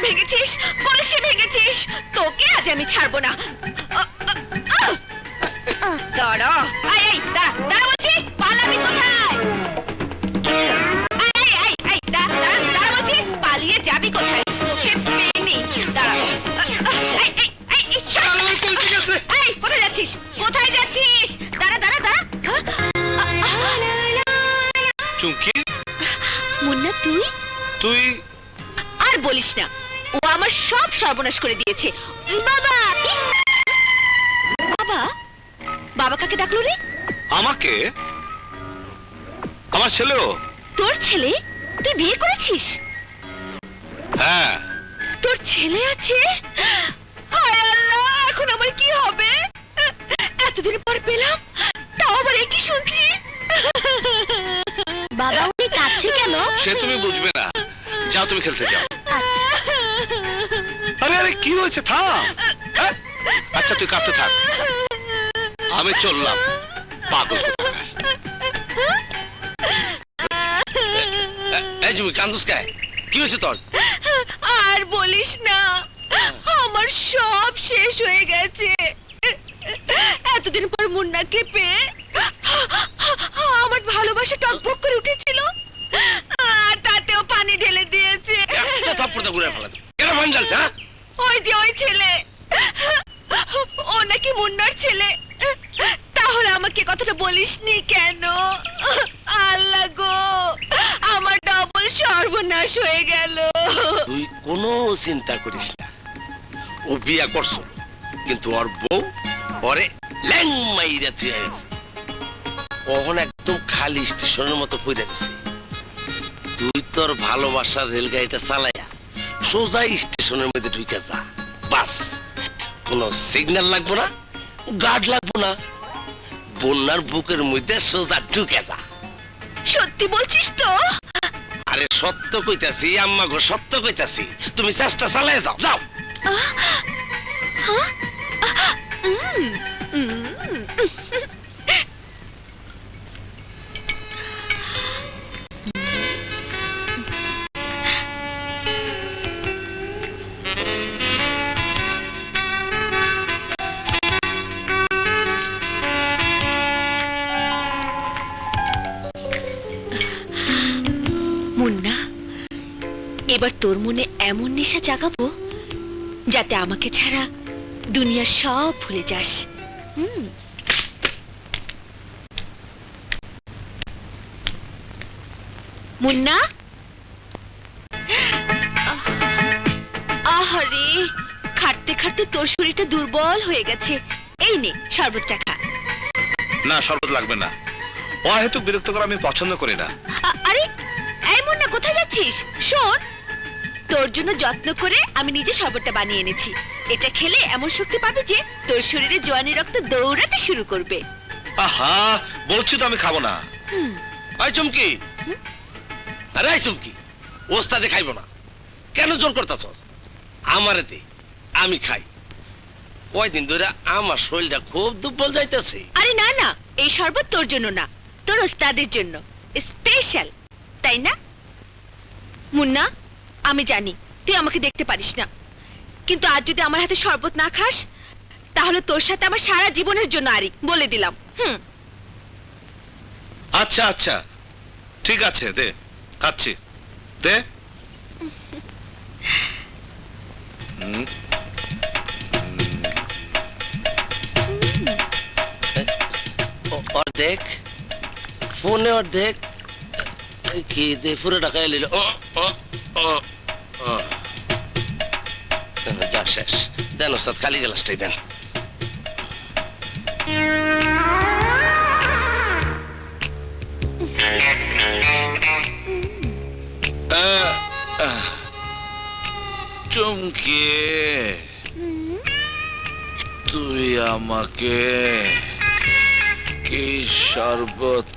ভেঙেছিস, কলসি ভেঙেছিস, তোকে আজ আমি ছাড়বো না। দাঁড়া, এই দাঁড়া দাঁড়া বলছি, পালাবি কোথায়? দাঁড়া বলছি, পালিয়ে যাবি কোথায়? তোকে পেনি। দাঁড়া, কোথায় যাচ্ছিস? কোথায় যাচ্ছিস? দাঁড়া দাঁড়া দাঁড়া। চুমকি, মুন্না তুই? তুই আর বলিস না, ও আমার সব সর্বনাশ করে দিয়েছে। বাবা, বাবা, বাবা কাকে ডাকলো রে? আমাকে? আমার ছেলেও? তোর ছেলে? তুই বিয়ে করেছিস? হ্যাঁ। তোর ছেলে আছে? হায় আল্লাহ, এখন আমার কি হবে? এতদিন পর পেলাম, তাও আবার কি শুনছি? বাবা উনি কাঁদছে কেন? সে তুমি বুঝবে না, যাও তুমি খেলতে যাও। আরে আরে কি হয়েছে, থাম। আচ্ছা তুই কাঁদতে থাক, আমি চললাম। পাগল কোথাকার। এই তুমি কান্দুস কে? কি হয়েছে তোর? আর বলিস না, আমার সব শেষ হয়ে গেছে। এতদিন পর মুন্নাকে পেয়ে আমার ভালোবাসা টকবক করে উঠেছিল, আর তাতেও পানি ঢেলে দিয়েছে। ওই যে ওই ছেলে, ও নাকি মুন্নার ছেলে। তাহলে আমাকে কথাটা বলিসনি কেন? আল্লাহ গো, আমার ডবল সর্বনাশ হয়ে গেল। তুই কোনো চিন্তা করিস না, ও বিয়া করছো, কিন্তু ওর বউ ওরে ল্যাং মাইরা তুই আছে, ওখানে একদম খালি স্টেশনের মতো পড়ে গেছে। তুই তোর ভালোবাসার রেলগাড়িটা চালাইয়া সোজা স্টেশনের মধ্যে ঢুকে যা, বাস। কোনো সিগন্যাল লাগবো না, গার্ড লাগবো না, বন্যার বুকের মধ্যে সোজা ঢুকে যা। সত্যি বলছিস তো? আরে সত্য কইতাছি আম্মা গো, সত্য কইতাছি। তুমি চেষ্টা চালাই যাও, যাও। মুন্না, এবার তোর মনে এমন নেশা জাগাবো যাতে আমাকে ছাড়া দুনিয়ার সব ভুলে যাস। মুন্না, আহারে, খাটতে খাটতে তোর শরীরটা দুর্বল হয়ে গেছে। এই নে শরবত চা খা। না, শরবত লাগবে না, অহেতুক বিরক্ত করা আমি পছন্দ করি না। আরে এই মুন্না, কোথায় যাচ্ছিস? শোন, তোর জন্য যত্ন করে আমি নিজে শরবতটা বানিয়ে এনেছি। এটা খেলে এমন শক্তি পাবি যে তোর শরীরে জোয়ানি রক্ত দৌড়াতে শুরু করবে। আহা, বলছি তো আমি খাবো না। আয় চুমকি, আরে আয় চুমকি, ওস্তাদে খাইব না কেন জোর করতেছস? আমারে দে, আমি খাই। কয়দিন ধরে আমার শরীরটা খুব দুর্বল যাইতেছে। আরে না না, এই শরবত তোর জন্য না, তোর ওস্তাদের জন্য স্পেশাল, তাই না? মুন্না, আমি জানি তুই আমাকে দেখতে পারিস না, কিন্তু আজ যদি আমার হাতে শরবত না খাস তাহলে তোর সাথে আমার সারা জীবনের জন্য আরি, বলে দিলাম। আচ্ছা আচ্ছা ঠিক আছে, দে, খাচ্ছি, দে। অর্ধেক ফোনে, অর্ধেক কি দে, পুরো টাকা এলিল। যা শেষ, দেন ওস্তাদ, খালি গ্লাসটাই দেন। চুমকি, তুই আমাকে কি শরবত